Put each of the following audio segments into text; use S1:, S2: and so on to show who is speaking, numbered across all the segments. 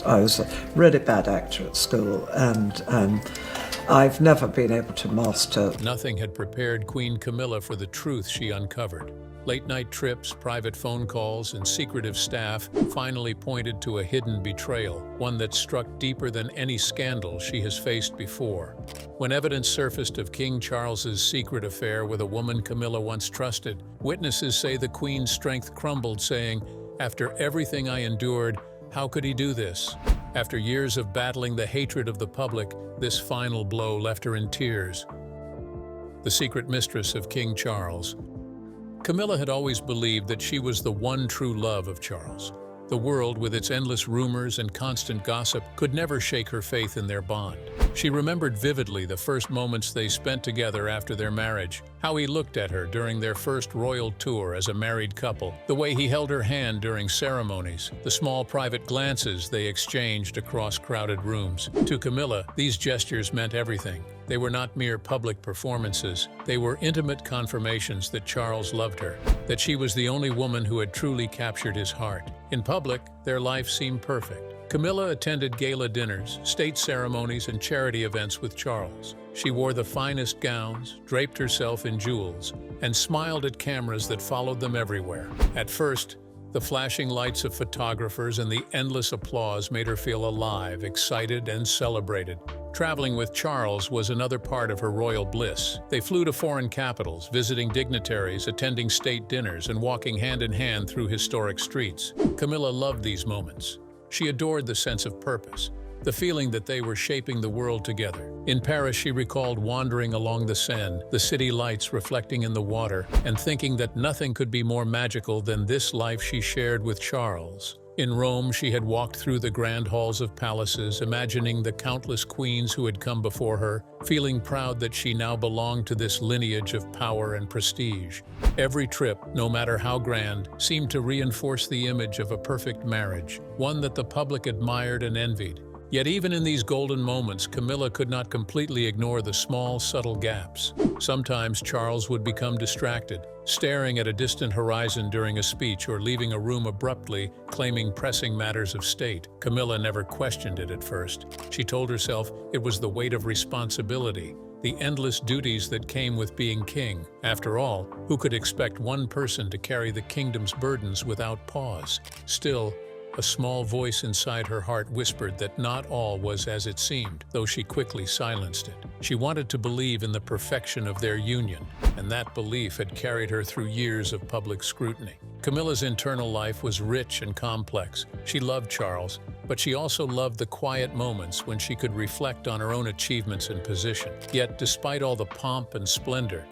S1: I was a really bad actor at school, and I've never been able to master.
S2: Nothing had prepared Queen Camilla for the truth she uncovered. Late-night trips, private phone calls, and secretive staff finally pointed to a hidden betrayal, one that struck deeper than any scandal she has faced before. When evidence surfaced of King Charles's secret affair with a woman Camilla once trusted, witnesses say the Queen's strength crumbled, saying, "After everything I endured, how could he do this?" After years of battling the hatred of the public, this final blow left her in tears. The secret mistress of King Charles. Camilla had always believed that she was the one true love of Charles. The world, with its endless rumors and constant gossip, could never shake her faith in their bond. She remembered vividly the first moments they spent together after their marriage, how he looked at her during their first royal tour as a married couple, the way he held her hand during ceremonies, the small private glances they exchanged across crowded rooms. To Camilla, these gestures meant everything. They were not mere public performances. They were intimate confirmations that Charles loved her, that she was the only woman who had truly captured his heart. In public, their life seemed perfect. Camilla attended gala dinners, state ceremonies, and charity events with Charles. She wore the finest gowns, draped herself in jewels, and smiled at cameras that followed them everywhere. At first, the flashing lights of photographers and the endless applause made her feel alive, excited, and celebrated. Traveling with Charles was another part of her royal bliss. They flew to foreign capitals, visiting dignitaries, attending state dinners, and walking hand in hand through historic streets. Camilla loved these moments. She adored the sense of purpose, the feeling that they were shaping the world together. In Paris, she recalled wandering along the Seine, the city lights reflecting in the water, and thinking that nothing could be more magical than this life she shared with Charles. In Rome, she had walked through the grand halls of palaces, imagining the countless queens who had come before her, feeling proud that she now belonged to this lineage of power and prestige. Every trip, no matter how grand, seemed to reinforce the image of a perfect marriage, one that the public admired and envied. Yet even in these golden moments, Camilla could not completely ignore the small, subtle gaps. Sometimes Charles would become distracted, staring at a distant horizon during a speech or leaving a room abruptly, claiming pressing matters of state. Camilla never questioned it at first. She told herself it was the weight of responsibility, the endless duties that came with being king. After all, who could expect one person to carry the kingdom's burdens without pause? Still, a small voice inside her heart whispered that not all was as it seemed, though she quickly silenced it. She wanted to believe in the perfection of their union, and that belief had carried her through years of public scrutiny. Camilla's internal life was rich and complex. She loved Charles, but she also loved the quiet moments when she could reflect on her own achievements and position. Yet, despite all the pomp and splendor,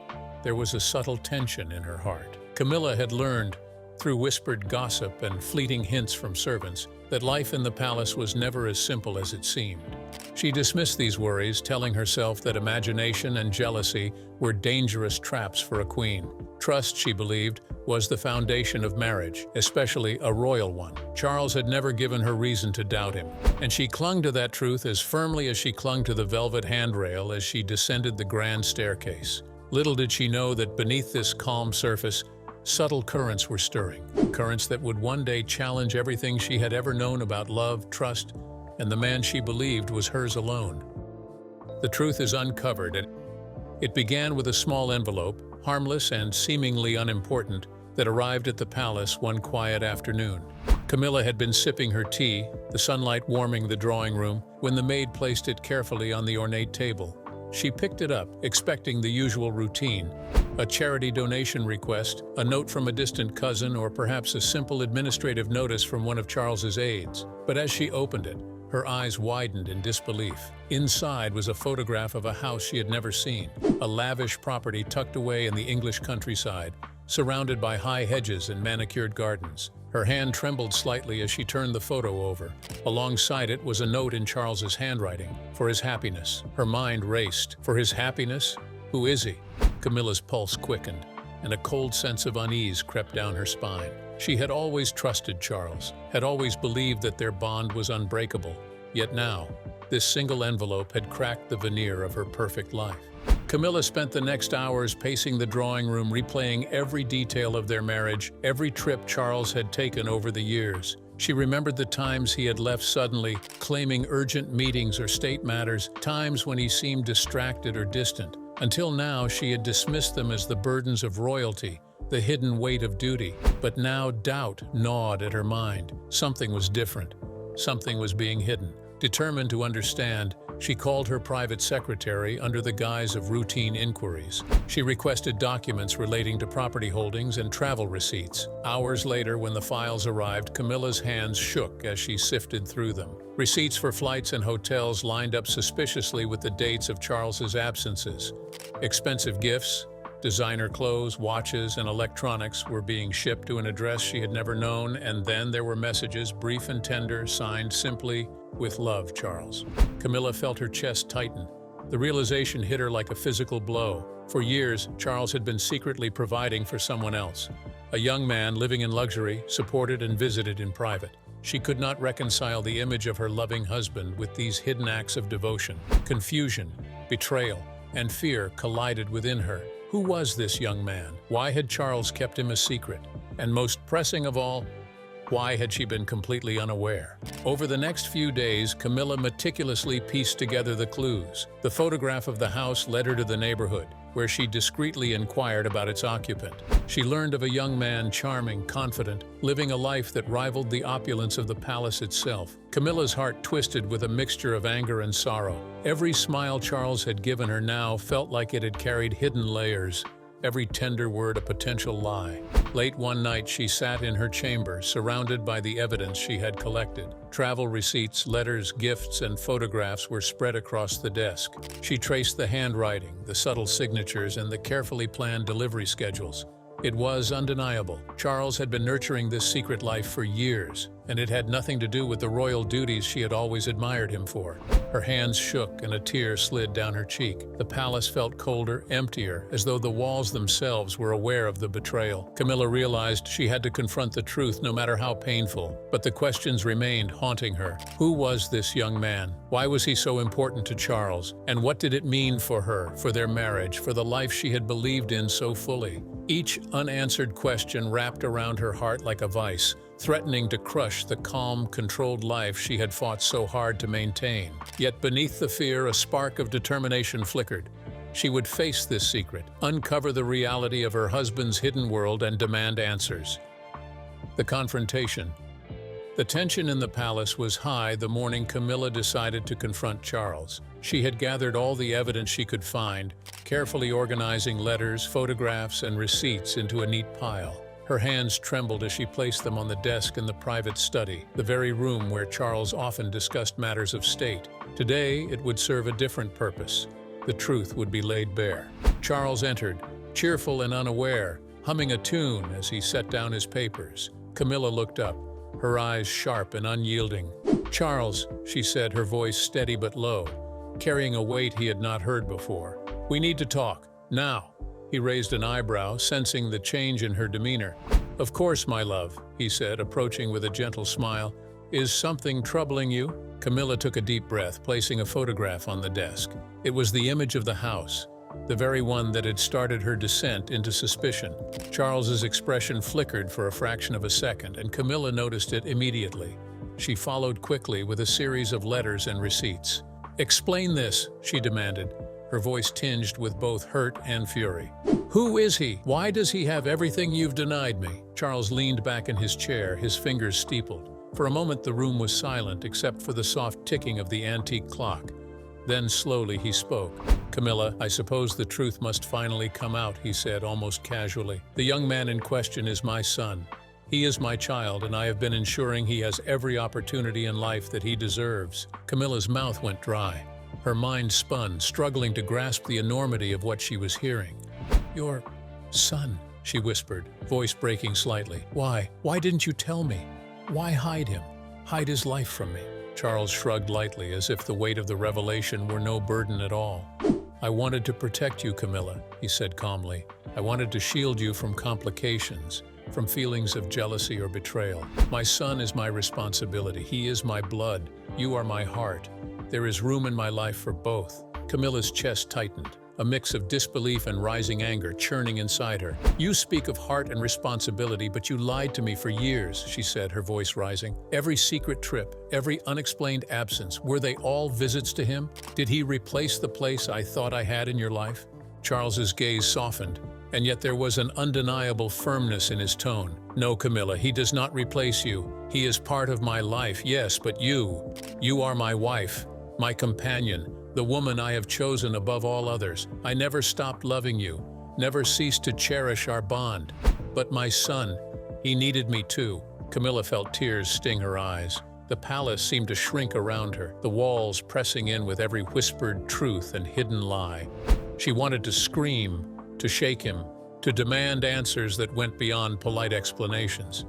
S2: there was a subtle tension in her heart. Camilla had learned, through whispered gossip and fleeting hints from servants, that life in the palace was never as simple as it seemed. She dismissed these worries, telling herself that imagination and jealousy were dangerous traps for a queen. Trust, she believed, was the foundation of marriage, especially a royal one. Charles had never given her reason to doubt him, and she clung to that truth as firmly as she clung to the velvet handrail as she descended the grand staircase. Little did she know that beneath this calm surface, subtle currents were stirring, currents that would one day challenge everything she had ever known about love, trust, and the man she believed was hers alone. The truth is uncovered, and it began with a small envelope, harmless and seemingly unimportant, that arrived at the palace one quiet afternoon. Camilla had been sipping her tea, the sunlight warming the drawing room, when the maid placed it carefully on the ornate table. She picked it up, expecting the usual routine: a charity donation request, a note from a distant cousin, or perhaps a simple administrative notice from one of Charles's aides. But as she opened it, her eyes widened in disbelief. Inside was a photograph of a house she had never seen, a lavish property tucked away in the English countryside, surrounded by high hedges and manicured gardens. Her hand trembled slightly as she turned the photo over. Alongside it was a note in Charles's handwriting: for his happiness. Her mind raced. For his happiness? Who is he? Camilla's pulse quickened, and a cold sense of unease crept down her spine. She had always trusted Charles, had always believed that their bond was unbreakable. Yet now, this single envelope had cracked the veneer of her perfect life. Camilla spent the next hours pacing the drawing room, replaying every detail of their marriage, every trip Charles had taken over the years. She remembered the times he had left suddenly, claiming urgent meetings or state matters, times when he seemed distracted or distant. Until now, she had dismissed them as the burdens of royalty, the hidden weight of duty. But now doubt gnawed at her mind. Something was different. Something was being hidden. Determined to understand, she called her private secretary under the guise of routine inquiries. She requested documents relating to property holdings and travel receipts. Hours later, when the files arrived, Camilla's hands shook as she sifted through them. Receipts for flights and hotels lined up suspiciously with the dates of Charles's absences. Expensive gifts, designer clothes, watches, and electronics were being shipped to an address she had never known, and then there were messages, brief and tender, signed simply, "With love, Charles." Camilla felt her chest tighten. The realization hit her like a physical blow. For years, Charles had been secretly providing for someone else. A young man living in luxury, supported and visited in private. She could not reconcile the image of her loving husband with these hidden acts of devotion. Confusion, betrayal, and fear collided within her. Who was this young man? Why had Charles kept him a secret? And most pressing of all, why had she been completely unaware? Over the next few days, Camilla meticulously pieced together the clues. The photograph of the house led her to the neighborhood, where she discreetly inquired about its occupant. She learned of a young man, charming, confident, living a life that rivaled the opulence of the palace itself. Camilla's heart twisted with a mixture of anger and sorrow. Every smile Charles had given her now felt like it had carried hidden layers. Every tender word a potential lie. Late one night, she sat in her chamber, surrounded by the evidence she had collected. Travel receipts, letters, gifts, and photographs were spread across the desk. She traced the handwriting, the subtle signatures, and the carefully planned delivery schedules. It was undeniable. Charles had been nurturing this secret life for years, and it had nothing to do with the royal duties she had always admired him for. Her hands shook and a tear slid down her cheek. The palace felt colder, emptier, as though the walls themselves were aware of the betrayal. Camilla realized she had to confront the truth no matter how painful, but the questions remained, haunting her. Who was this young man? Why was he so important to Charles? And what did it mean for her, for their marriage, for the life she had believed in so fully? Each unanswered question wrapped around her heart like a vice, threatening to crush the calm, controlled life she had fought so hard to maintain. Yet beneath the fear, a spark of determination flickered. She would face this secret, uncover the reality of her husband's hidden world, and demand answers. The confrontation. The tension in the palace was high the morning Camilla decided to confront Charles. She had gathered all the evidence she could find, carefully organizing letters, photographs, and receipts into a neat pile. Her hands trembled as she placed them on the desk in the private study, the very room where Charles often discussed matters of state. Today, it would serve a different purpose. The truth would be laid bare. Charles entered, cheerful and unaware, humming a tune as he set down his papers. Camilla looked up, her eyes sharp and unyielding. "Charles," she said, her voice steady but low, carrying a weight he had not heard before. "We need to talk, now." He raised an eyebrow, sensing the change in her demeanor. "Of course, my love," he said, approaching with a gentle smile. "Is something troubling you?" Camilla took a deep breath, placing a photograph on the desk. It was the image of the house, the very one that had started her descent into suspicion. Charles's expression flickered for a fraction of a second, and Camilla noticed it immediately. She followed quickly with a series of letters and receipts. "Explain this," she demanded, her voice tinged with both hurt and fury. "Who is he? Why does he have everything you've denied me?" Charles leaned back in his chair, his fingers steepled. For a moment the room was silent except for the soft ticking of the antique clock. Then slowly he spoke. "Camilla, I suppose the truth must finally come out," he said almost casually. "The young man in question is my son. He is my child, and I have been ensuring he has every opportunity in life that he deserves." Camilla's mouth went dry. Her mind spun, struggling to grasp the enormity of what she was hearing. "Your son," she whispered, voice breaking slightly. Why didn't you tell me? Why hide him? Hide his life from me?" Charles shrugged lightly, as if the weight of the revelation were no burden at all. "I wanted to protect you, Camilla," he said calmly. "I wanted to shield you from complications, from feelings of jealousy or betrayal. My son is my responsibility. He is my blood. You are my heart. There is room in my life for both." Camilla's chest tightened. a mix of disbelief and rising anger churning inside her. "You speak of heart and responsibility, but you lied to me for years," she said, her voice rising. "Every secret trip, every unexplained absence, were they all visits to him? Did he replace the place I thought I had in your life?" Charles's gaze softened, and yet there was an undeniable firmness in his tone. "No, Camilla, he does not replace you. He is part of my life, yes, but you are my wife, my companion, the woman I have chosen above all others. I never stopped loving you, never ceased to cherish our bond. But my son, he needed me too." Camilla felt tears sting her eyes. The palace seemed to shrink around her, the walls pressing in with every whispered truth and hidden lie. She wanted to scream, to shake him, to demand answers that went beyond polite explanations.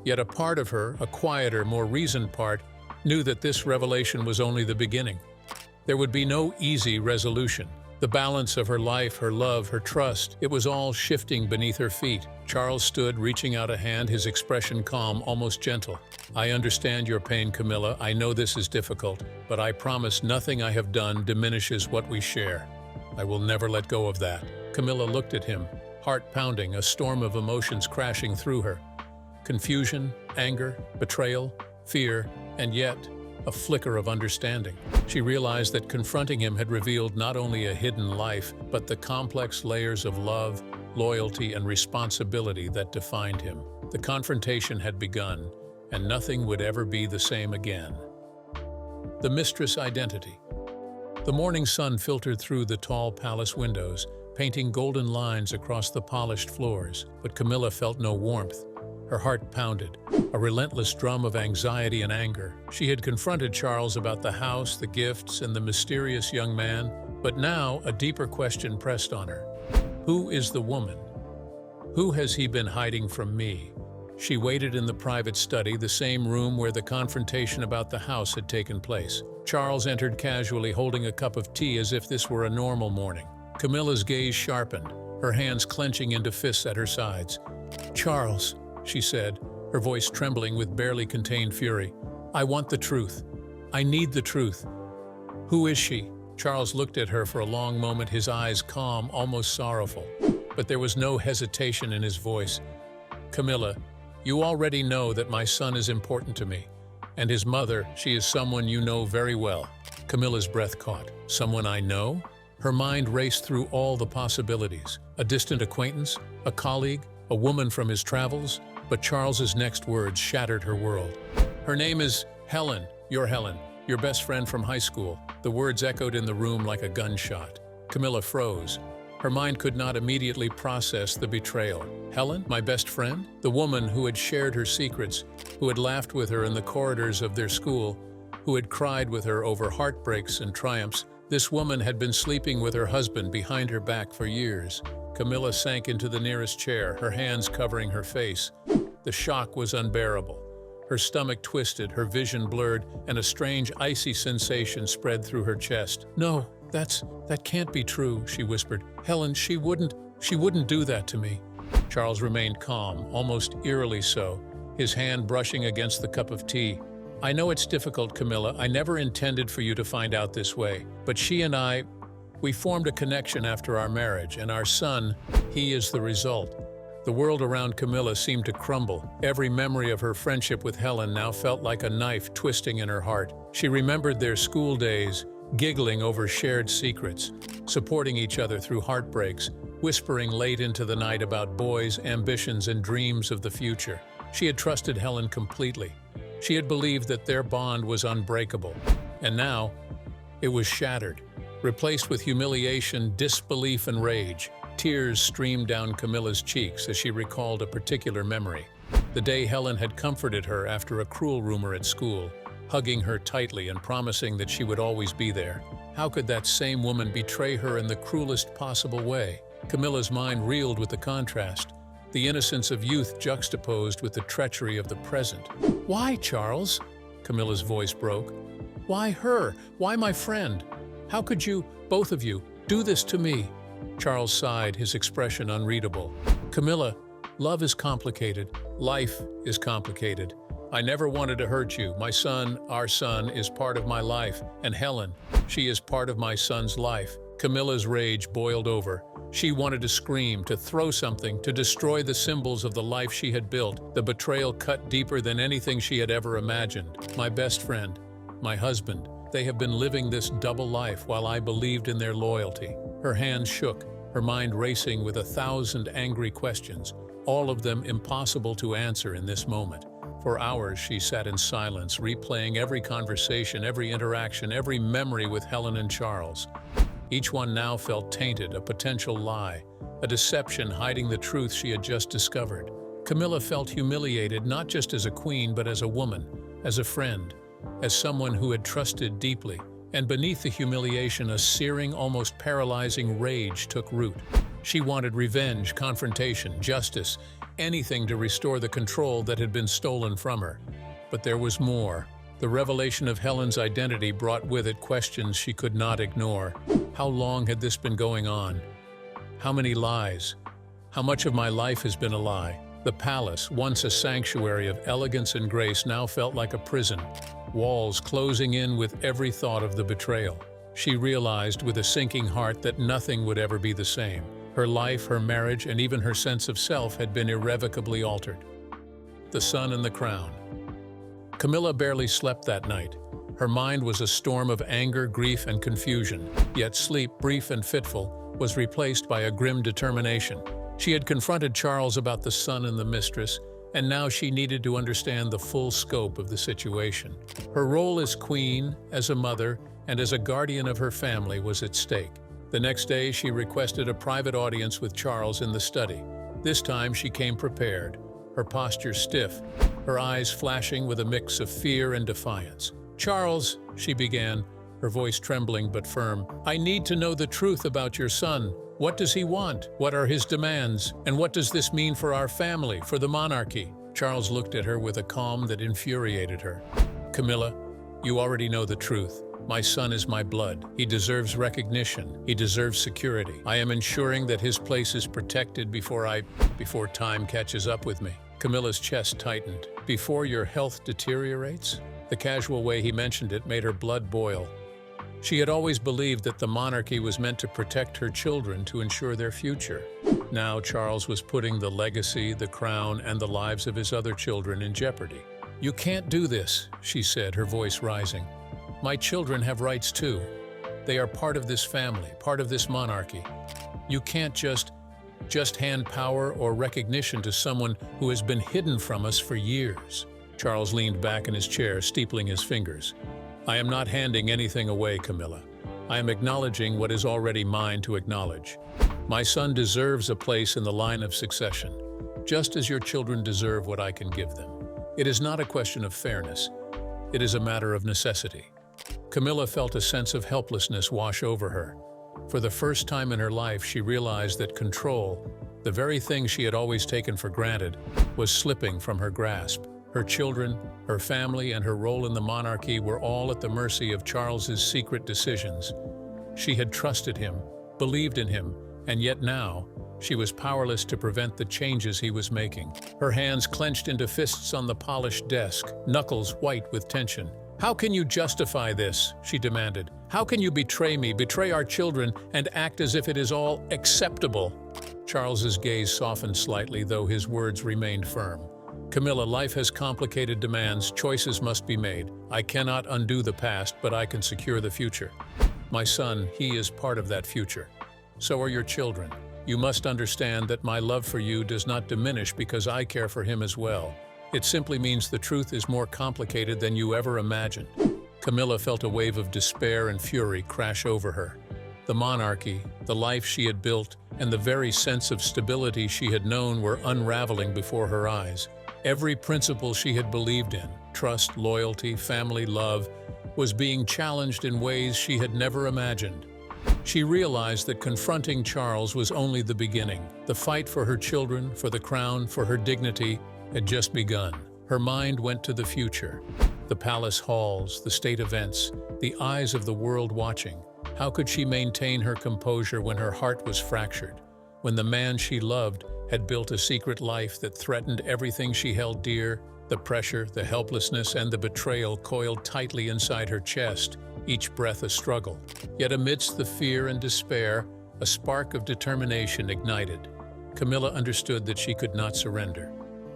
S2: Yet a part of her, a quieter, more reasoned part, knew that this revelation was only the beginning. There would be no easy resolution. The balance of her life, her love, her trust, it was all shifting beneath her feet. Charles stood, reaching out a hand, his expression calm, almost gentle. "I understand your pain, Camilla. I know this is difficult, but I promise nothing I have done diminishes what we share. I will never let go of that." Camilla looked at him, heart pounding, a storm of emotions crashing through her. Confusion, anger, betrayal, fear, and yet a flicker of understanding. She realized that confronting him had revealed not only a hidden life, but the complex layers of love, loyalty, and responsibility that defined him. The confrontation had begun, and nothing would ever be the same again. The mistress identity. The morning sun filtered through the tall palace windows, painting golden lines across the polished floors, but Camilla felt no warmth. Her heart pounded, a relentless drum of anxiety and anger. She had confronted Charles about the house, the gifts, and the mysterious young man, but now a deeper question pressed on her. Who is the woman? Who has he been hiding from me? She waited in the private study, the same room where the confrontation about the house had taken place. Charles entered casually, holding a cup of tea as if this were a normal morning. Camilla's gaze sharpened, her hands clenching into fists at her sides. "Charles," she said, her voice trembling with barely contained fury, "I want the truth. I need the truth. Who is she?" Charles looked at her for a long moment, his eyes calm, almost sorrowful. But there was no hesitation in his voice. "Camilla, you already know that my son is important to me. And his mother, she is someone you know very well." Camilla's breath caught. "Someone I know?" Her mind raced through all the possibilities. A distant acquaintance, a colleague, a woman from his travels, but Charles's next words shattered her world. "Her name is Helen, your best friend from high school." The words echoed in the room like a gunshot. Camilla froze. Her mind could not immediately process the betrayal. Helen, my best friend? The woman who had shared her secrets, who had laughed with her in the corridors of their school, who had cried with her over heartbreaks and triumphs. This woman had been sleeping with her husband behind her back for years. Camilla sank into the nearest chair, her hands covering her face. The shock was unbearable. Her stomach twisted, her vision blurred, and a strange icy sensation spread through her chest. "No, that can't be true," she whispered. "Helen, she wouldn't do that to me." Charles remained calm, almost eerily so, his hand brushing against the cup of tea. "I know it's difficult, Camilla. I never intended for you to find out this way. But she and we formed a connection after our marriage, and our son, he is the result." The world around Camilla seemed to crumble. Every memory of her friendship with Helen now felt like a knife twisting in her heart. She remembered their school days, giggling over shared secrets, supporting each other through heartbreaks, whispering late into the night about boys, ambitions, and dreams of the future. She had trusted Helen completely. She had believed that their bond was unbreakable. And now, it was shattered, replaced with humiliation, disbelief, and rage. Tears streamed down Camilla's cheeks as she recalled a particular memory. The day Helen had comforted her after a cruel rumor at school, hugging her tightly and promising that she would always be there. How could that same woman betray her in the cruelest possible way? Camilla's mind reeled with the contrast, the innocence of youth juxtaposed with the treachery of the present. "Why, Charles?" Camilla's voice broke. "Why her? Why my friend? How could you, both of you, do this to me?" Charles sighed, his expression unreadable. "Camilla, love is complicated. Life is complicated. I never wanted to hurt you. My son, our son, is part of my life. And Helen, she is part of my son's life." Camilla's rage boiled over. She wanted to scream, to throw something, to destroy the symbols of the life she had built. The betrayal cut deeper than anything she had ever imagined. My best friend, my husband, they have been living this double life while I believed in their loyalty. Her hands shook, her mind racing with 1,000 angry questions, all of them impossible to answer in this moment. For hours she sat in silence, replaying every conversation, every interaction, every memory with Helen and Charles. Each one now felt tainted, a potential lie, a deception hiding the truth she had just discovered. Camilla felt humiliated not just as a queen but as a woman, as a friend, as someone who had trusted deeply. And beneath the humiliation, a searing, almost paralyzing rage took root. She wanted revenge, confrontation, justice, anything to restore the control that had been stolen from her. But there was more. The revelation of Helen's identity brought with it questions she could not ignore. How long had this been going on? How many lies? How much of my life has been a lie? The palace, once a sanctuary of elegance and grace, now felt like a prison, walls closing in with every thought of the betrayal. She realized with a sinking heart that nothing would ever be the same. Her life, her marriage, and even her sense of self had been irrevocably altered. The sun and the crown. Camilla barely slept that night. Her mind was a storm of anger, grief, and confusion. Yet sleep, brief and fitful, was replaced by a grim determination. She had confronted Charles about the son and the mistress, and now she needed to understand the full scope of the situation. Her role as queen, as a mother, and as a guardian of her family was at stake. The next day, she requested a private audience with Charles in the study. This time, she came prepared, her posture stiff, her eyes flashing with a mix of fear and defiance. "Charles," she began, her voice trembling but firm, "I need to know the truth about your son. What does he want? What are his demands? And what does this mean for our family, for the monarchy?" Charles looked at her with a calm that infuriated her. "Camilla, you already know the truth. My son is my blood. He deserves recognition. He deserves security. I am ensuring that his place is protected before time catches up with me." Camilla's chest tightened. "Before your health deteriorates?" The casual way he mentioned it made her blood boil. She had always believed that the monarchy was meant to protect her children, to ensure their future. Now Charles was putting the legacy, the crown, and the lives of his other children in jeopardy. "You can't do this," she said, her voice rising. "My children have rights too. They are part of this family, part of this monarchy. You can't just hand power or recognition to someone who has been hidden from us for years." Charles leaned back in his chair, steepling his fingers. "I am not handing anything away, Camilla. I am acknowledging what is already mine to acknowledge. My son deserves a place in the line of succession, just as your children deserve what I can give them. It is not a question of fairness. It is a matter of necessity." Camilla felt a sense of helplessness wash over her. For the first time in her life, she realized that control, the very thing she had always taken for granted, was slipping from her grasp. Her children, her family, and her role in the monarchy were all at the mercy of Charles's secret decisions. She had trusted him, believed in him, and yet now, she was powerless to prevent the changes he was making. Her hands clenched into fists on the polished desk, knuckles white with tension. "How can you justify this?" she demanded. "How can you betray me, betray our children, and act as if it is all acceptable?" Charles's gaze softened slightly, though his words remained firm. "Camilla, life has complicated demands. Choices must be made. I cannot undo the past, but I can secure the future. My son, he is part of that future. So are your children. You must understand that my love for you does not diminish because I care for him as well. It simply means the truth is more complicated than you ever imagined." Camilla felt a wave of despair and fury crash over her. The monarchy, the life she had built, and the very sense of stability she had known were unraveling before her eyes. Every principle she had believed in, trust, loyalty, family, love, was being challenged in ways she had never imagined. She realized that confronting Charles was only the beginning. The fight for her children, for the crown, for her dignity, had just begun. Her mind went to the future. The palace halls, the state events, the eyes of the world watching. How could she maintain her composure when her heart was fractured? When the man she loved had built a secret life that threatened everything she held dear? The pressure, the helplessness, and the betrayal coiled tightly inside her chest. each breath a struggle. Yet amidst the fear and despair, a spark of determination ignited. Camilla understood that she could not surrender.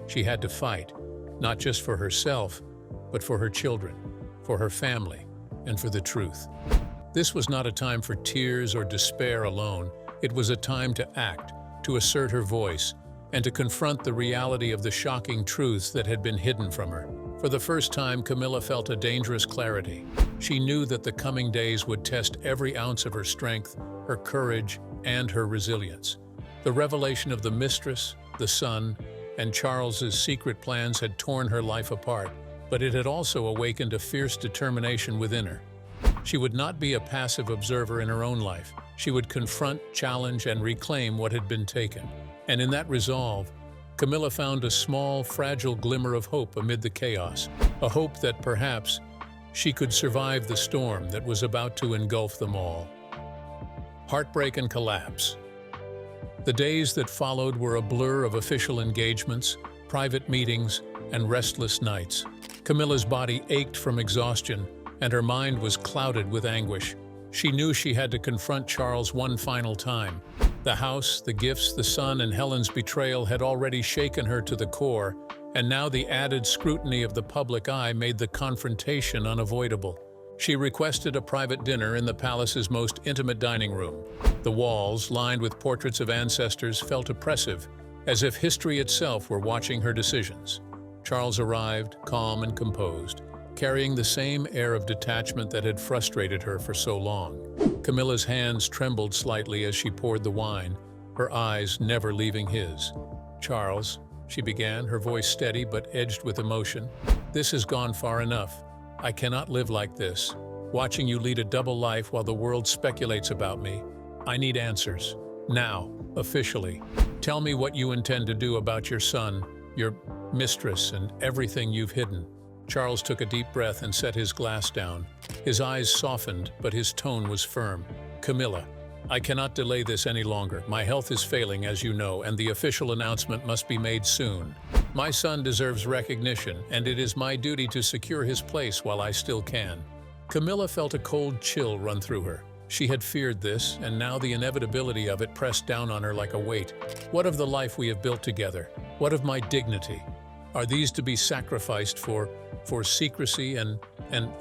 S2: She had to fight, not just for herself, but for her children, for her family, and for the truth. This was not a time for tears or despair alone. It was a time to act, to assert her voice, and to confront the reality of the shocking truths that had been hidden from her. For the first time, Camilla felt a dangerous clarity. She knew that the coming days would test every ounce of her strength, her courage, and her resilience. The revelation of the mistress, the son, and Charles's secret plans had torn her life apart, but it had also awakened a fierce determination within her. She would not be a passive observer in her own life. She would confront, challenge, and reclaim what had been taken. And in that resolve, Camilla found a small, fragile glimmer of hope amid the chaos, a hope that perhaps she could survive the storm that was about to engulf them all. Heartbreak and collapse. The days that followed were a blur of official engagements, private meetings, and restless nights. Camilla's body ached from exhaustion, and her mind was clouded with anguish. She knew she had to confront Charles one final time. The house, the gifts, the son, and Helen's betrayal had already shaken her to the core, and now the added scrutiny of the public eye made the confrontation unavoidable. She requested a private dinner in the palace's most intimate dining room. The walls, lined with portraits of ancestors, felt oppressive, as if history itself were watching her decisions. Charles arrived, calm and composed, carrying the same air of detachment that had frustrated her for so long. Camilla's hands trembled slightly as she poured the wine, her eyes never leaving his. "Charles," she began, her voice steady but edged with emotion, "this has gone far enough. I cannot live like this, watching you lead a double life while the world speculates about me. I need answers. Now, officially. Tell me what you intend to do about your son, your mistress, and everything you've hidden." Charles took a deep breath and set his glass down. His eyes softened, but his tone was firm. "Camilla, I cannot delay this any longer. My health is failing, as you know, and the official announcement must be made soon. My son deserves recognition, and it is my duty to secure his place while I still can." Camilla felt a cold chill run through her. She had feared this, and now the inevitability of it pressed down on her like a weight. What of the life we have built together? What of my dignity? Are these to be sacrificed for secrecy and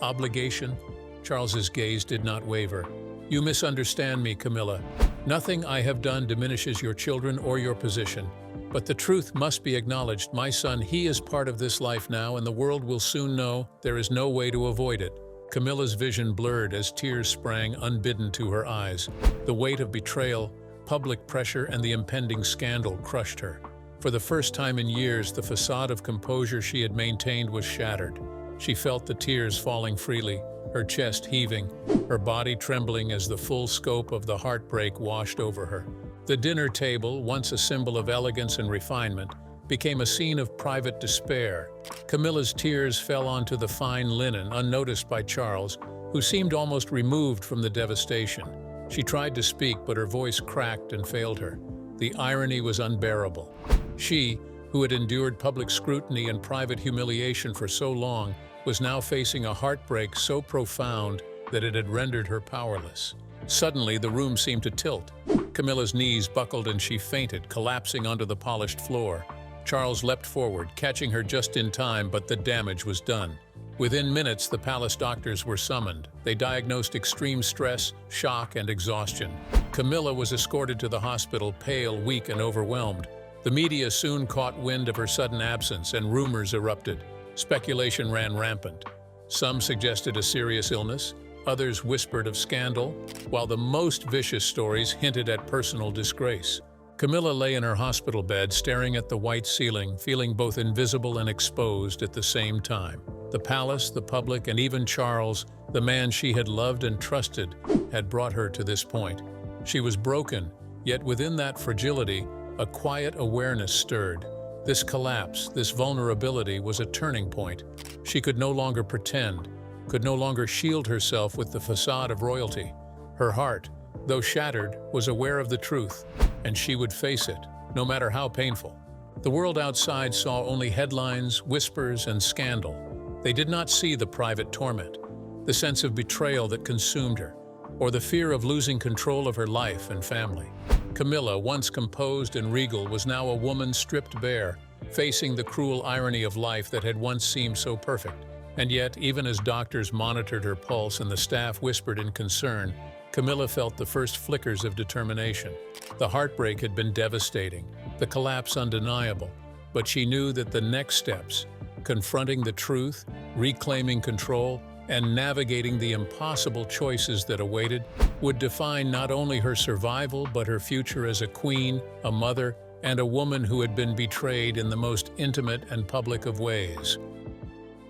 S2: obligation? Charles's gaze did not waver. "You misunderstand me, Camilla. Nothing I have done diminishes your children or your position. But the truth must be acknowledged. My son, he is part of this life now, and the world will soon know there is no way to avoid it." Camilla's vision blurred as tears sprang unbidden to her eyes. The weight of betrayal, public pressure, and the impending scandal crushed her. For the first time in years, the facade of composure she had maintained was shattered. She felt the tears falling freely, her chest heaving, her body trembling as the full scope of the heartbreak washed over her. The dinner table, once a symbol of elegance and refinement, became a scene of private despair. Camilla's tears fell onto the fine linen, unnoticed by Charles, who seemed almost removed from the devastation. She tried to speak, but her voice cracked and failed her. The irony was unbearable. She, who had endured public scrutiny and private humiliation for so long, was now facing a heartbreak so profound that it had rendered her powerless. Suddenly, the room seemed to tilt. Camilla's knees buckled and she fainted, collapsing onto the polished floor. Charles leapt forward, catching her just in time, but the damage was done. Within minutes, the palace doctors were summoned. They diagnosed extreme stress, shock, and exhaustion. Camilla was escorted to the hospital, pale, weak, and overwhelmed. The media soon caught wind of her sudden absence, and rumors erupted. Speculation ran rampant. Some suggested a serious illness, others whispered of scandal, while the most vicious stories hinted at personal disgrace. Camilla lay in her hospital bed, staring at the white ceiling, feeling both invisible and exposed at the same time. The palace, the public, and even Charles, the man she had loved and trusted, had brought her to this point. She was broken, yet within that fragility, a quiet awareness stirred. This collapse, this vulnerability was a turning point. She could no longer pretend, could no longer shield herself with the facade of royalty. Her heart, though shattered, was aware of the truth, and she would face it, no matter how painful. The world outside saw only headlines, whispers, and scandal. They did not see the private torment. the sense of betrayal that consumed her, or the fear of losing control of her life and family. Camilla, once composed and regal, was now a woman stripped bare, facing the cruel irony of life that had once seemed so perfect. And yet, even as doctors monitored her pulse and the staff whispered in concern, Camilla felt the first flickers of determination. The heartbreak had been devastating, the collapse undeniable, but she knew that the next steps, confronting the truth, reclaiming control, and navigating the impossible choices that awaited, would define not only her survival but her future as a queen, a mother, and a woman who had been betrayed in the most intimate and public of ways.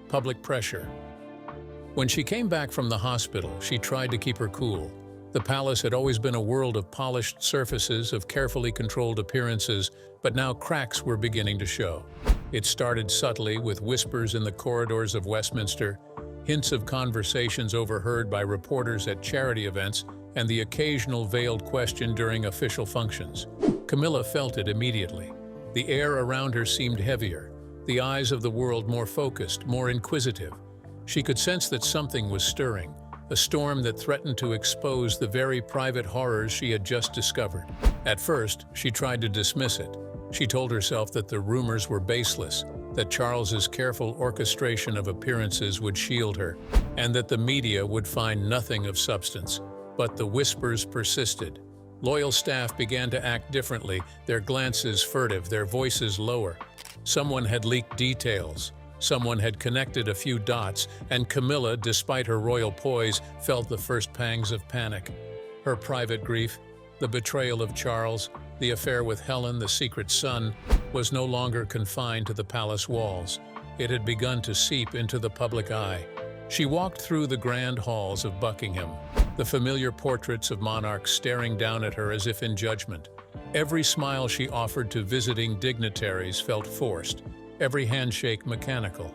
S2: Public pressure. When she came back from the hospital, she tried to keep her cool. The palace had always been a world of polished surfaces, of carefully controlled appearances, but now cracks were beginning to show. It started subtly with whispers in the corridors of Westminster, hints of conversations overheard by reporters at charity events, and the occasional veiled question during official functions. Camilla felt it immediately. The air around her seemed heavier, the eyes of the world more focused, more inquisitive. She could sense that something was stirring, a storm that threatened to expose the very private horrors she had just discovered. At first, she tried to dismiss it. She told herself that the rumors were baseless, that Charles's careful orchestration of appearances would shield her, and that the media would find nothing of substance. But the whispers persisted. Loyal staff began to act differently, their glances furtive, their voices lower. Someone had leaked details. Someone had connected a few dots, and Camilla, despite her royal poise, felt the first pangs of panic. Her private grief, the betrayal of Charles, the affair with Helen, the secret son, was no longer confined to the palace walls. It had begun to seep into the public eye. She walked through the grand halls of Buckingham, the familiar portraits of monarchs staring down at her as if in judgment. Every smile she offered to visiting dignitaries felt forced, every handshake mechanical.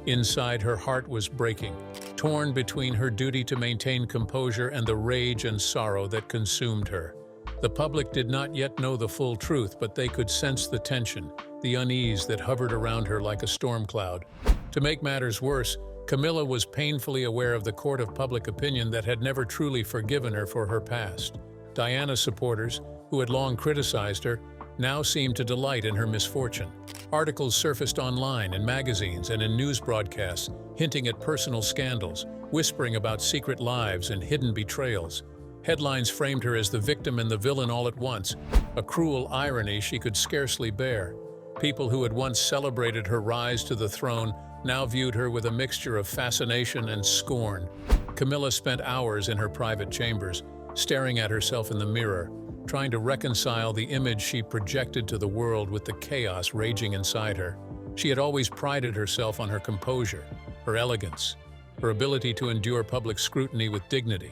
S2: Inside, her heart was breaking, torn between her duty to maintain composure and the rage and sorrow that consumed her. The public did not yet know the full truth, but they could sense the tension, the unease that hovered around her like a storm cloud. To make matters worse, Camilla was painfully aware of the court of public opinion that had never truly forgiven her for her past. Diana's supporters, who had long criticized her, now seemed to delight in her misfortune. Articles surfaced online, in magazines, and in news broadcasts, hinting at personal scandals, whispering about secret lives and hidden betrayals. Headlines framed her as the victim and the villain all at once, a cruel irony she could scarcely bear. People who had once celebrated her rise to the throne now viewed her with a mixture of fascination and scorn. Camilla spent hours in her private chambers, staring at herself in the mirror, trying to reconcile the image she projected to the world with the chaos raging inside her. She had always prided herself on her composure, her elegance, her ability to endure public scrutiny with dignity.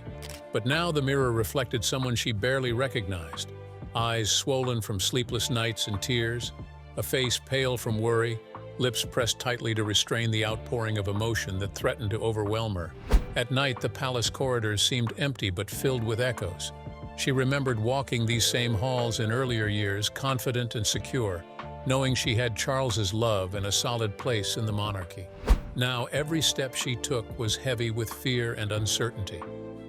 S2: But now the mirror reflected someone she barely recognized, eyes swollen from sleepless nights and tears, a face pale from worry, lips pressed tightly to restrain the outpouring of emotion that threatened to overwhelm her. At night, the palace corridors seemed empty but filled with echoes. She remembered walking these same halls in earlier years, confident and secure, knowing she had Charles's love and a solid place in the monarchy. Now, every step she took was heavy with fear and uncertainty.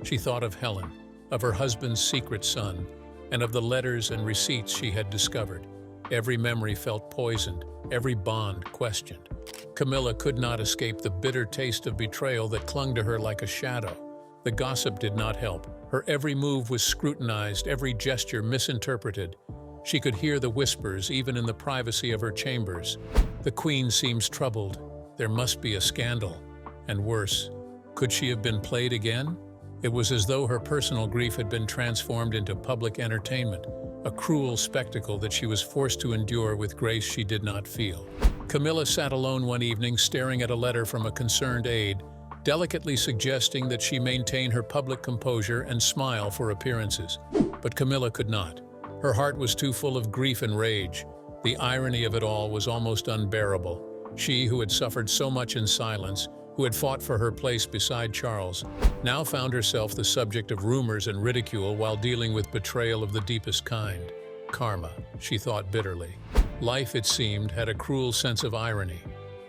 S2: She thought of Helen, of her husband's secret son, and of the letters and receipts she had discovered. Every memory felt poisoned, every bond questioned. Camilla could not escape the bitter taste of betrayal that clung to her like a shadow. The gossip did not help. Her every move was scrutinized, every gesture misinterpreted. She could hear the whispers even in the privacy of her chambers. The queen seems troubled. There must be a scandal. And worse, could she have been played again? It was as though her personal grief had been transformed into public entertainment, a cruel spectacle that she was forced to endure with grace she did not feel. Camilla sat alone one evening staring at a letter from a concerned aide, delicately suggesting that she maintain her public composure and smile for appearances. But Camilla could not. Her heart was too full of grief and rage. The irony of it all was almost unbearable. She, who had suffered so much in silence, who had fought for her place beside Charles, now found herself the subject of rumors and ridicule while dealing with betrayal of the deepest kind. Karma, she thought bitterly. Life, it seemed, had a cruel sense of irony.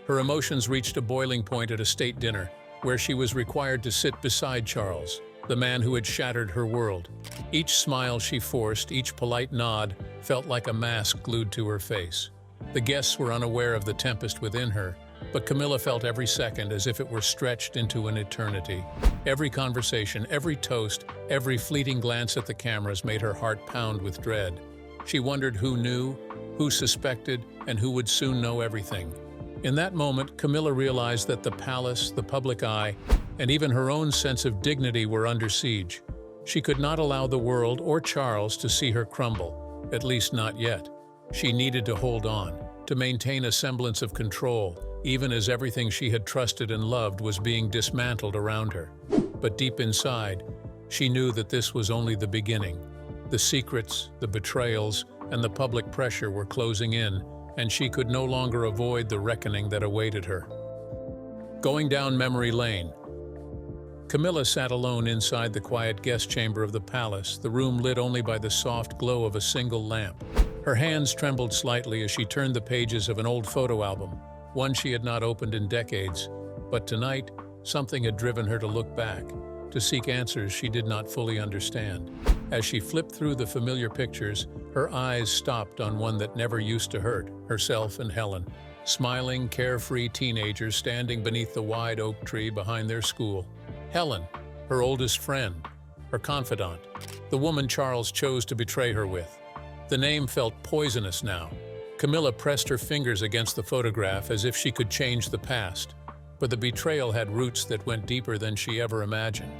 S2: Her emotions reached a boiling point at a state dinner. where she was required to sit beside Charles, the man who had shattered her world. Each smile she forced, each polite nod, felt like a mask glued to her face. The guests were unaware of the tempest within her, but Camilla felt every second as if it were stretched into an eternity. Every conversation, every toast, every fleeting glance at the cameras made her heart pound with dread. She wondered who knew, who suspected, and who would soon know everything. In that moment, Camilla realized that the palace, the public eye, and even her own sense of dignity were under siege. She could not allow the world or Charles to see her crumble, at least not yet. She needed to hold on, to maintain a semblance of control, even as everything she had trusted and loved was being dismantled around her. But deep inside, she knew that this was only the beginning. The secrets, the betrayals, and the public pressure were closing in, and she could no longer avoid the reckoning that awaited her. Going down memory lane, Camilla sat alone inside the quiet guest chamber of the palace, the room lit only by the soft glow of a single lamp. Her hands trembled slightly as she turned the pages of an old photo album, one she had not opened in decades. But tonight, something had driven her to look back, to seek answers she did not fully understand. As she flipped through the familiar pictures, her eyes stopped on one that never used to hurt, herself and Helen, smiling, carefree teenagers standing beneath the wide oak tree behind their school. Helen, her oldest friend, her confidant, the woman Charles chose to betray her with. The name felt poisonous now. Camilla pressed her fingers against the photograph as if she could change the past. But the betrayal had roots that went deeper than she ever imagined.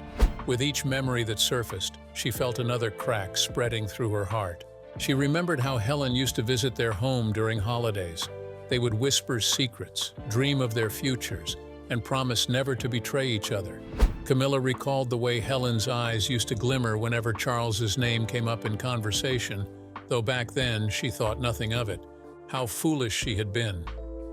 S2: With each memory that surfaced, she felt another crack spreading through her heart. She remembered how Helen used to visit their home during holidays. They would whisper secrets, dream of their futures, and promise never to betray each other. Camilla recalled the way Helen's eyes used to glimmer whenever Charles's name came up in conversation, though back then she thought nothing of it. How foolish she had been.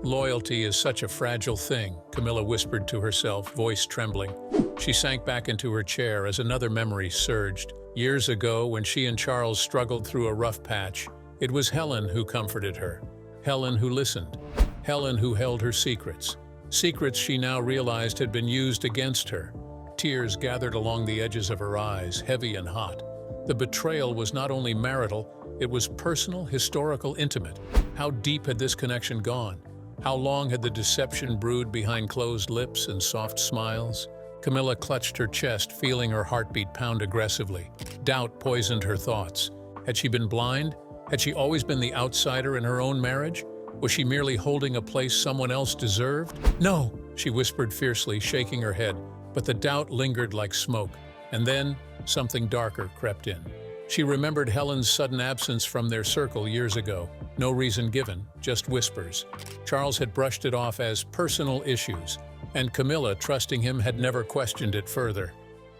S2: Loyalty is such a fragile thing, Camilla whispered to herself, voice trembling. She sank back into her chair as another memory surged. Years ago, when she and Charles struggled through a rough patch, it was Helen who comforted her. Helen who listened. Helen who held her secrets. Secrets she now realized had been used against her. Tears gathered along the edges of her eyes, heavy and hot. The betrayal was not only marital, it was personal, historical, intimate. How deep had this connection gone? How long had the deception brewed behind closed lips and soft smiles? Camilla clutched her chest, feeling her heartbeat pound aggressively. Doubt poisoned her thoughts. Had she been blind? Had she always been the outsider in her own marriage? Was she merely holding a place someone else deserved? No, she whispered fiercely, shaking her head. But the doubt lingered like smoke. And then, something darker crept in. She remembered Helen's sudden absence from their circle years ago. No reason given, just whispers. Charles had brushed it off as personal issues, and Camilla, trusting him, had never questioned it further.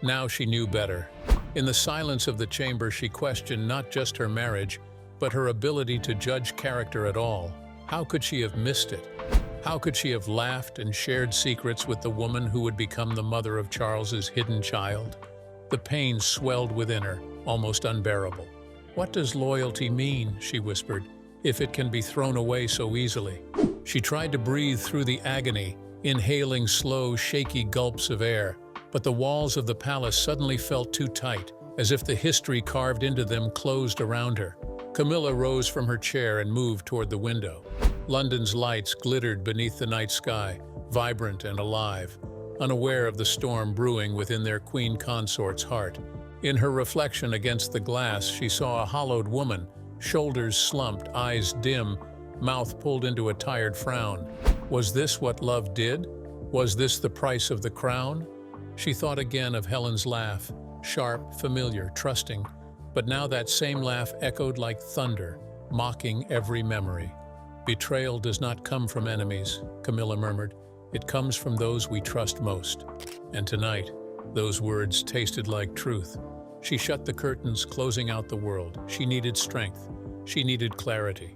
S2: Now she knew better. In the silence of the chamber, she questioned not just her marriage, but her ability to judge character at all. How could she have missed it? How could she have laughed and shared secrets with the woman who would become the mother of Charles's hidden child? The pain swelled within her, almost unbearable. "What does loyalty mean?" she whispered, "if it can be thrown away so easily?" She tried to breathe through the agony, inhaling slow, shaky gulps of air, but the walls of the palace suddenly felt too tight, as if the history carved into them closed around her. Camilla rose from her chair and moved toward the window. London's lights glittered beneath the night sky, vibrant and alive, unaware of the storm brewing within their queen consort's heart. In her reflection against the glass, she saw a hollowed woman, shoulders slumped, eyes dim, mouth pulled into a tired frown. Was this what love did? Was this the price of the crown? She thought again of Helen's laugh, sharp, familiar, trusting, but now that same laugh echoed like thunder, mocking every memory. "Betrayal does not come from enemies," Camilla murmured. "It comes from those we trust most." And tonight, those words tasted like truth. She shut the curtains, closing out the world. She needed strength. She needed clarity.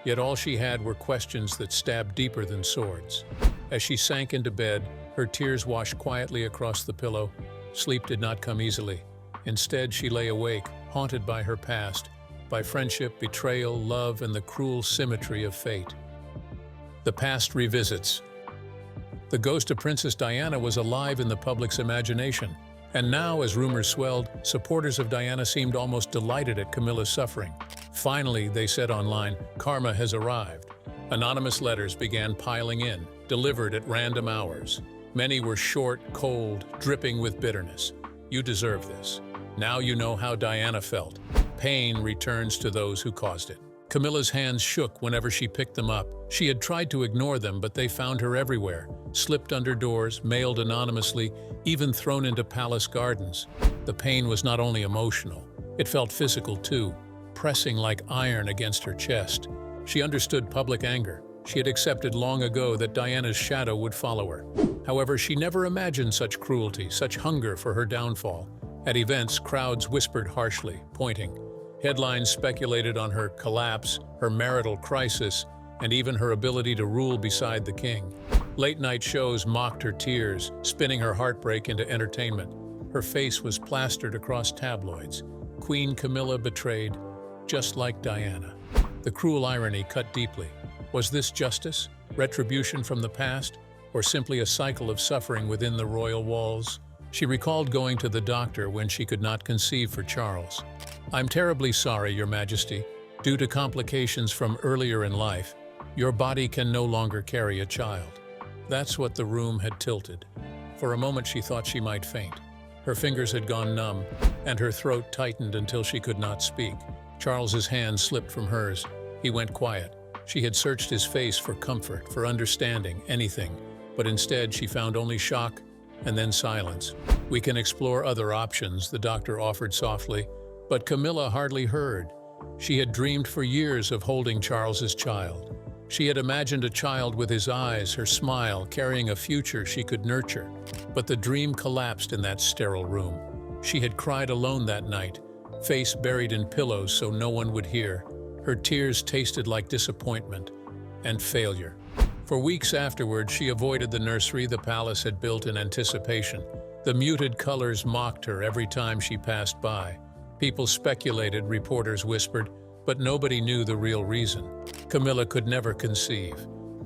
S2: Yet all she had were questions that stabbed deeper than swords. As she sank into bed, her tears washed quietly across the pillow. Sleep did not come easily. Instead, she lay awake, haunted by her past, by friendship, betrayal, love, and the cruel symmetry of fate. The past revisits. The ghost of Princess Diana was alive in the public's imagination. And now, as rumors swelled, supporters of Diana seemed almost delighted at Camilla's suffering. Finally, they said online, karma has arrived. Anonymous letters began piling in, delivered at random hours. Many were short, cold, dripping with bitterness. You deserve this. Now you know how Diana felt. Pain returns to those who caused it. Camilla's hands shook whenever she picked them up. She had tried to ignore them, but they found her everywhere. Slipped under doors, mailed anonymously, even thrown into palace gardens. The pain was not only emotional, it felt physical too, pressing like iron against her chest. She understood public anger. She had accepted long ago that Diana's shadow would follow her. However, she never imagined such cruelty, such hunger for her downfall. At events, crowds whispered harshly, pointing. Headlines speculated on her collapse, her marital crisis, and even her ability to rule beside the king. Late-night shows mocked her tears, spinning her heartbreak into entertainment. Her face was plastered across tabloids. Queen Camilla betrayed, just like Diana. The cruel irony cut deeply. Was this justice, retribution from the past, or simply a cycle of suffering within the royal walls? She recalled going to the doctor when she could not conceive for Charles. "I'm terribly sorry, Your Majesty. Due to complications from earlier in life, your body can no longer carry a child." That's what the room had tilted. For a moment she thought she might faint. Her fingers had gone numb, and her throat tightened until she could not speak. Charles's hand slipped from hers. He went quiet. She had searched his face for comfort, for understanding, anything, but instead she found only shock and then silence. "We can explore other options," the doctor offered softly, but Camilla hardly heard. She had dreamed for years of holding Charles's child. She had imagined a child with his eyes, her smile, carrying a future she could nurture. But the dream collapsed in that sterile room. She had cried alone that night, face buried in pillows so no one would hear. Her tears tasted like disappointment and failure. For weeks afterward, she avoided the nursery the palace had built in anticipation. The muted colors mocked her every time she passed by. People speculated, reporters whispered, but nobody knew the real reason. Camilla could never conceive,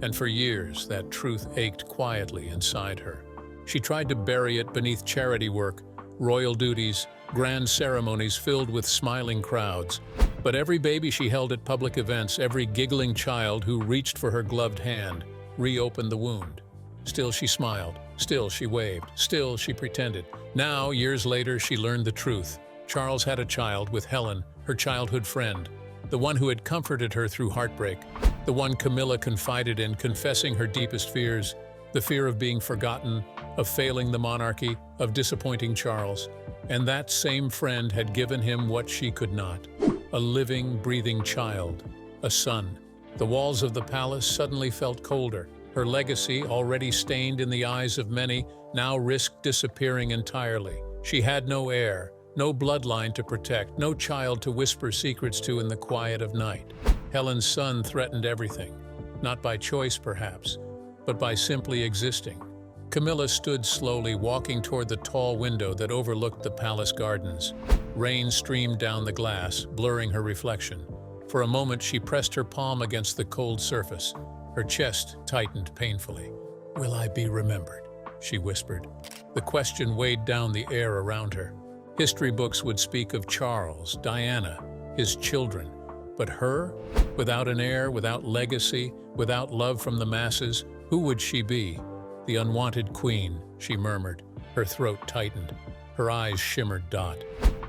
S2: and for years that truth ached quietly inside her. She tried to bury it beneath charity work, royal duties, grand ceremonies filled with smiling crowds. But every baby she held at public events, every giggling child who reached for her gloved hand, reopened the wound. Still she smiled, still she waved, still she pretended. Now, years later, she learned the truth. Charles had a child with Helen, her childhood friend, the one who had comforted her through heartbreak, the one Camilla confided in, confessing her deepest fears, the fear of being forgotten, of failing the monarchy, of disappointing Charles. And that same friend had given him what she could not, a living, breathing child, a son. The walls of the palace suddenly felt colder. Her legacy, already stained in the eyes of many, now risked disappearing entirely. She had no heir, no bloodline to protect, no child to whisper secrets to in the quiet of night. Helen's son threatened everything, not by choice perhaps, but by simply existing. Camilla stood slowly, walking toward the tall window that overlooked the palace gardens. Rain streamed down the glass, blurring her reflection. For a moment she pressed her palm against the cold surface. Her chest tightened painfully. "Will I be remembered?" she whispered. The question weighed down the air around her. History books would speak of Charles, Diana, his children. But her? Without an heir, without legacy, without love from the masses, who would she be? "The unwanted queen," she murmured. Her throat tightened. Her eyes shimmered dot.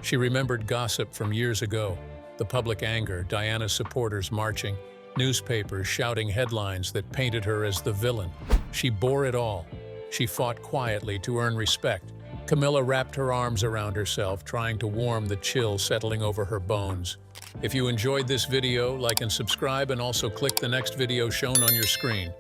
S2: She remembered gossip from years ago. The public anger, Diana's supporters marching, newspapers shouting headlines that painted her as the villain. She bore it all. She fought quietly to earn respect. Camilla wrapped her arms around herself, trying to warm the chill settling over her bones. If you enjoyed this video, like and subscribe, and also click the next video shown on your screen.